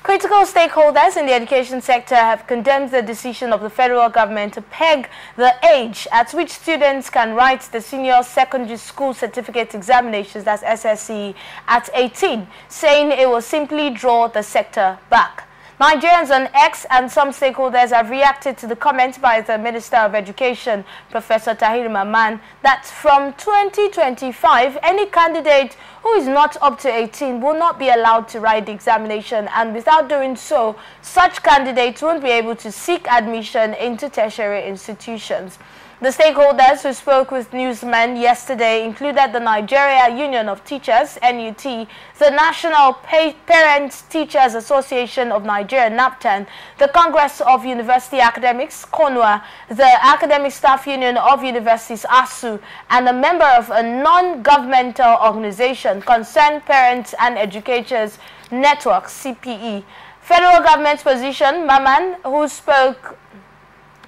Critical stakeholders in the education sector have condemned the decision of the federal government to peg the age at which students can write the senior secondary school certificate examinations, that's SSCE, at 18, saying it will simply draw the sector back. Nigerians on X and some stakeholders have reacted to the comment by the Minister of Education, Professor Tahir Mamman, that from 2025, any candidate who is not up to 18 will not be allowed to write the examination, and without doing so, such candidates won't be able to seek admission into tertiary institutions. The stakeholders who spoke with newsmen yesterday included the Nigeria Union of Teachers, NUT, the National Parent Teachers Association of Nigeria, NAPTAN, the Congress of University Academics, CONUA, the Academic Staff Union of Universities, ASU, and a member of a non-governmental organization, Concerned Parents and Educators Network, CPE. Federal government's position, Mamman, who spoke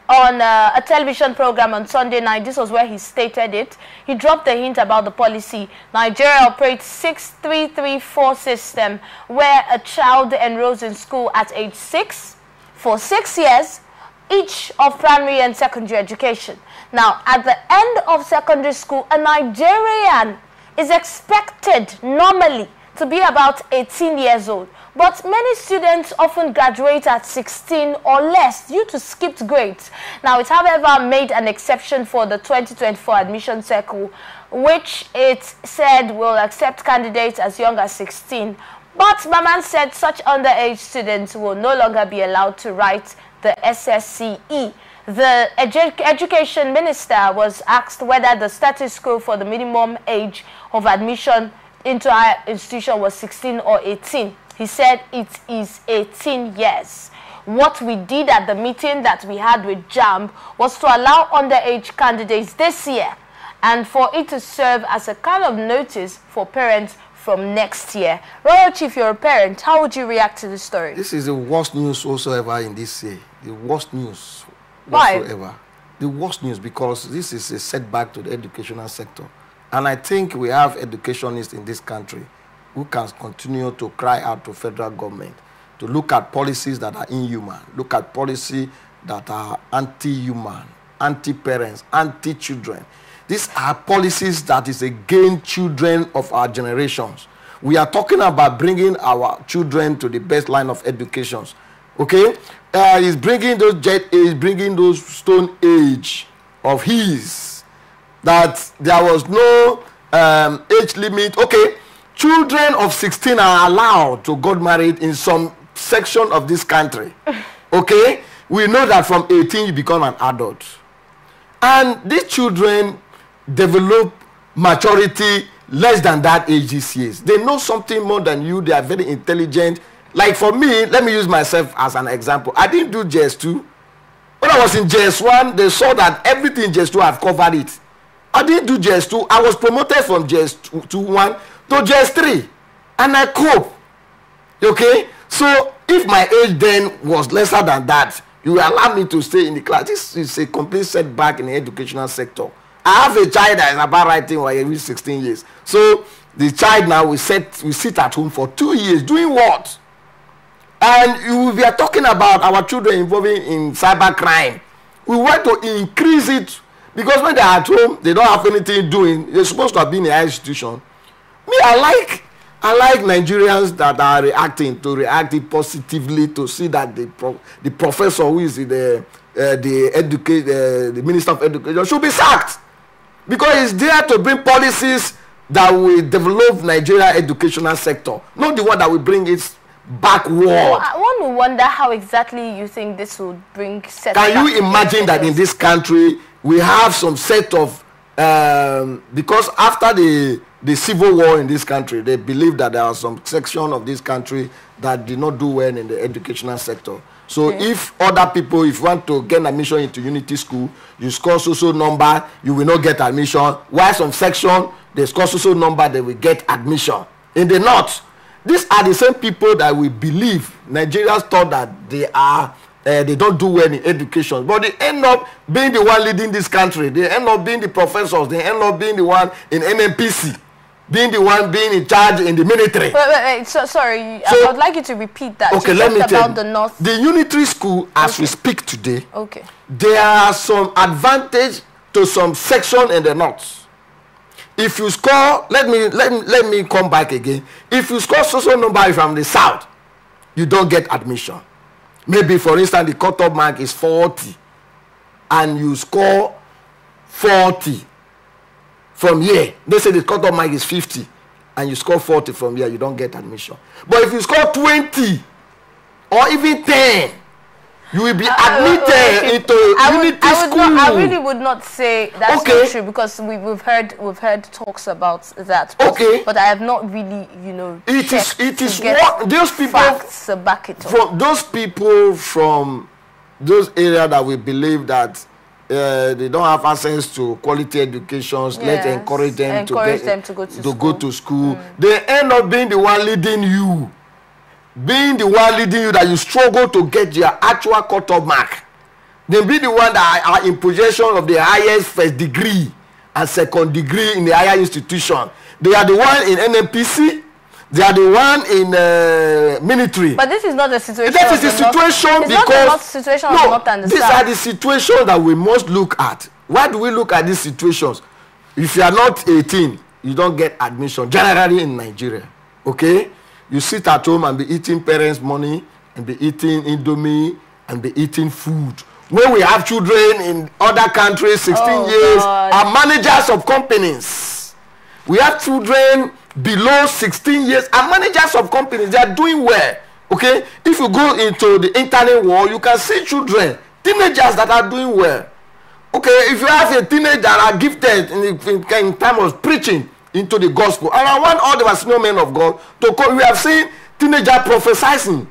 on a television program on Sunday night, this was where he stated it. He dropped a hint about the policy. Nigeria operates 6334 system, where a child enrolls in school at age 6 for 6 years, each of primary and secondary education. Now, at the end of secondary school, a Nigerian is expected normally to be about 18 years old. But many students often graduate at 16 or less due to skipped grades. Now, it however made an exception for the 2024 admission cycle, which it said will accept candidates as young as 16. But Mamman said such underage students will no longer be allowed to write the SSCE. The education minister was asked whether the status quo for the minimum age of admission into our institution was 16 or 18. He said it is 18 years. What we did at the meeting that we had with JAMB was to allow underage candidates this year and for it to serve as a kind of notice for parents from next year. Royal Chief, you're a parent. How would you react to this story? This is the worst news whatsoever in this year. The worst news whatsoever. Why? The worst news because this is a setback to the educational sector. And I think we have educationists in this country who can continue to cry out to federal government to look at policies that are inhuman, look at policies that are anti-human, anti-parents, anti-children. These are policies that is against children of our generations. We are talking about bringing our children to the best line of education. Okay? He's bringing those stone age of his, that there was no age limit. Okay, children of 16 are allowed to get married in some section of this country. Okay, we know that from 18 you become an adult, and these children develop maturity less than that age these years. They know something more than you. They are very intelligent. Like for me, let me use myself as an example. I didn't do JS2. When I was in JS1, they saw that everything in JS2 I've covered it. I didn't do JS2. I was promoted from JS1 to JS3. And I cope. Okay? So, if my age then was lesser than that, you will allow me to stay in the class. This is a complete setback in the educational sector. I have a child that is about writing when he reaches 16 years. So, the child now will sit at home for 2 years. Doing what? And we are talking about our children involving in cyber crime. We want to increase it because when they are at home, they don't have anything doing. They're supposed to have been in a higher institution. Me, I like Nigerians that are reacting positively to see that the professor who is the Minister of Education should be sacked because he's there to bring policies that will develop Nigeria educational sector, not the one that will bring it backward. One will wonder how exactly you think this would bring set. Can you imagine that in this country we have some set of because after the civil war in this country, they believe that there are some section of this country that did not do well in the educational sector. So if other people, if you want to get admission into Unity School, you score so number, you will not get admission. While some section, they score so number, they will get admission. In the north, these are the same people that we believe Nigerians thought that they don't do well in education, but they end up being the one leading this country. They end up being the professors. They end up being the one in NNPC. being the one being in charge in the military. Wait. So, sorry, I would like you to repeat that. Okay, let me tell you. The North. The unitary school, as we speak today, okay, there are some advantage to some section in the North. If you score, let me come back again. If you score social number from the South, you don't get admission. Maybe, for instance, the cut-off mark is 40, and you score 40 from here. They say the cut-off mark is 50, and you score 40 from here, you don't get admission. But if you score 20 or even 10, you will be admitted into unity school. I really would not say that's not true, because we've heard talks about that. But I have not really, you know, it is what those people facts to back it up. From those people from those areas that we believe that they don't have access to quality educations. Yes. Let's encourage them to go to school. They end up being the one leading you. Being the one leading you, that you struggle to get your actual cut-off mark. They be the one that are in possession of the highest first degree and second degree in the higher institution. They are the one in NMPC. They are the one in military. But this is not the situation. That is the situation because these are the situations that we must look at. Why do we look at these situations? If you are not 18, you don't get admission generally in Nigeria. Okay? You sit at home and be eating parents' money, and be eating Indomie, and be eating food. When we have children in other countries, 16 years, are managers of companies. We have children below 16 years, are managers of companies. They are doing well. Okay? If you go into the internet world, you can see children, teenagers that are doing well. Okay? If you have a teenager that are gifted in terms of preaching into the gospel, and I want all the senior men of God to come. We have seen teenager prophesying,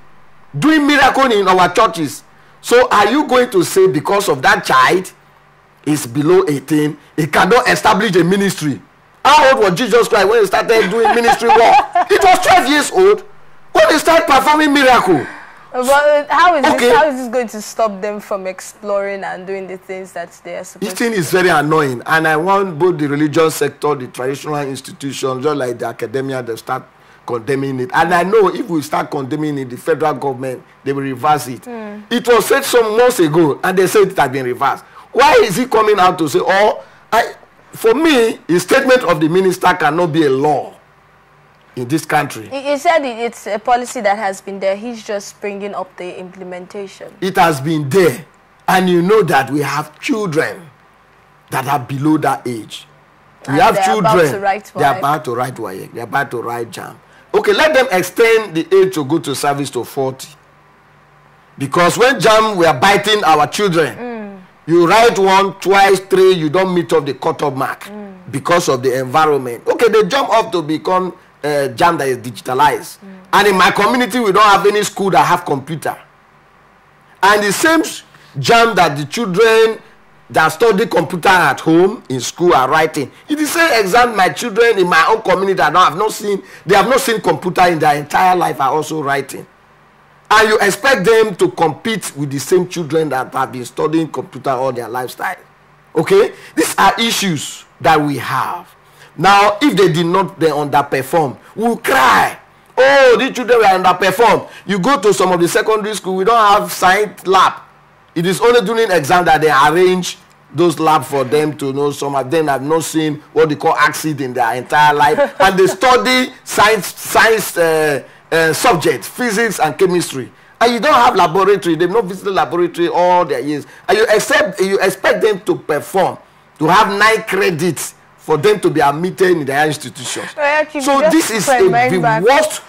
doing miracles in our churches. So are you going to say because of that child is below 18, he cannot establish a ministry? How old was Jesus Christ when he started doing ministry work? It was 12 years old when he started performing miracles. But how is this going to stop them from exploring and doing the things that they are supposed to do? This thing is very annoying, and I want both the religious sector, the traditional institutions, just like the academia, they start condemning it. And I know if we start condemning it, the federal government, they will reverse it. It was said some months ago, and they said it has been reversed. Why is he coming out to say, for me, a statement of the minister cannot be a law in this country? He said it's a policy that has been there. He's just bringing up the implementation. It has been there. And you know that we have children that are below that age. We have children. They are about to write WASSCE. They are about to write JAM. Okay, let them extend the age to go to service to 40. Because when JAM, we are biting our children. You write 1, 2, 3, you don't meet up the cut-off mark because of the environment. Okay, they jump up to become JAM that is digitalized. And in my community, we don't have any school that have computer. And the same JAM that the children that study computer at home in school are writing. It is the same exam my children in my own community that they have not seen computer in their entire life are also writing. And you expect them to compete with the same children that have been studying computer all their lifestyle. Okay? These are issues that we have. Now, if they did not, they underperform. We'll cry. Oh, these children were underperformed. You go to some of the secondary school, we don't have science lab. It is only during exam that they arrange those labs for them to know. Some of them have not seen what they call acid in their entire life. And they study science subjects, physics and chemistry. And you don't have laboratory. They've not visited laboratory all their years. And you expect them to perform, to have 9 credits for them to be admitted in their institutions. So this is the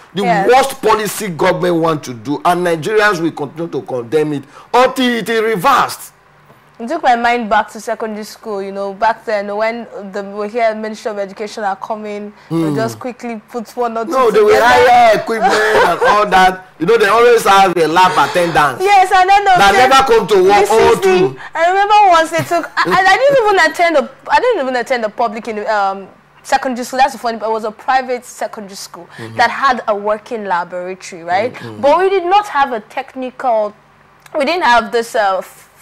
worst policy government want to do, and Nigerians will continue to condemn it until it is reversed. It took my mind back to secondary school, you know, back then when we hear Ministry of Education are coming, they just quickly put 1 or 2 No, they will hire equipment and all that. You know, they always have a lab attendance. Yes, and then they never come to work all through. I remember once they took, I didn't even attend the public secondary school. That's the funny, but it was a private secondary school that had a working laboratory, right? But we did not have a technical, we didn't have this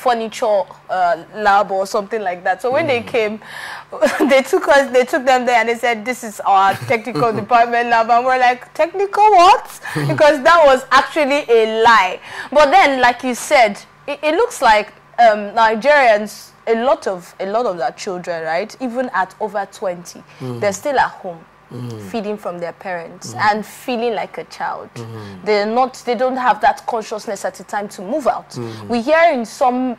furniture lab or something like that. So when they came, they took them there and they said, this is our technical department lab, and we're like, technical what? Because that was actually a lie. But then, like you said, it looks like Nigerians, a lot of their children, right, even at over 20, they're still at home. Feeding from their parents and feeling like a child. They don't have that consciousness at the time to move out. We hear in some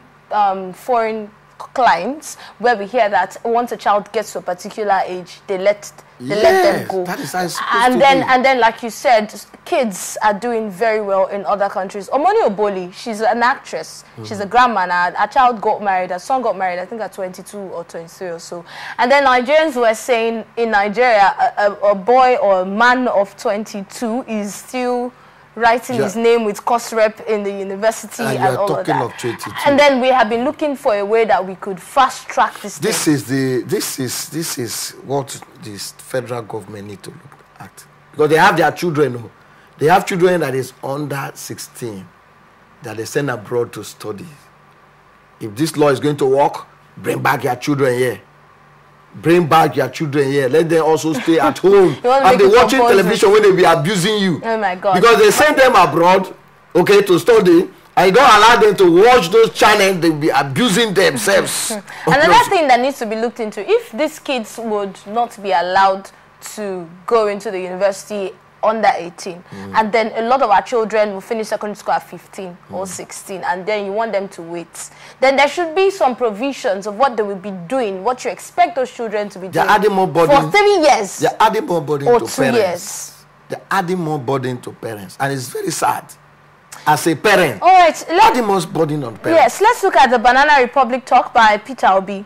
foreign clients where we hear that once a child gets to a particular age, they let them go. That is how it's supposed to be. And then, like you said, kids are doing very well in other countries. Omoni Oboli, she's an actress. She's a grandma now. Her child got married. Her son got married, I think at 22 or 23 or so. And then Nigerians were saying in Nigeria, a boy or a man of 22 is still writing his name with course rep in the university and all of that. And then we have been looking for a way that we could fast track this. This is what the federal government need to look at, because they have their children. They have children that is under 16 that they send abroad to study. If this law is going to work, bring back your children here. Bring back your children here. Let them also stay at home and be watching television when they be abusing you. Oh my God! Because they send them abroad, okay, to study, and you don't allow them to watch those channels. They be abusing themselves. Another thing that needs to be looked into: if these kids would not be allowed to go into the university under 18, and then a lot of our children will finish secondary school at 15 or 16, and then you want them to wait, then there should be some provisions of what they will be doing, what you expect those children to be doing. They're adding more burden for 3 years. They're adding more burden or to 2 parents. Years. They're adding more burden to parents, and it's very sad. As a parent, all right, adding more burden on parents. Yes, let's look at the Banana Republic talk by Peter Obi.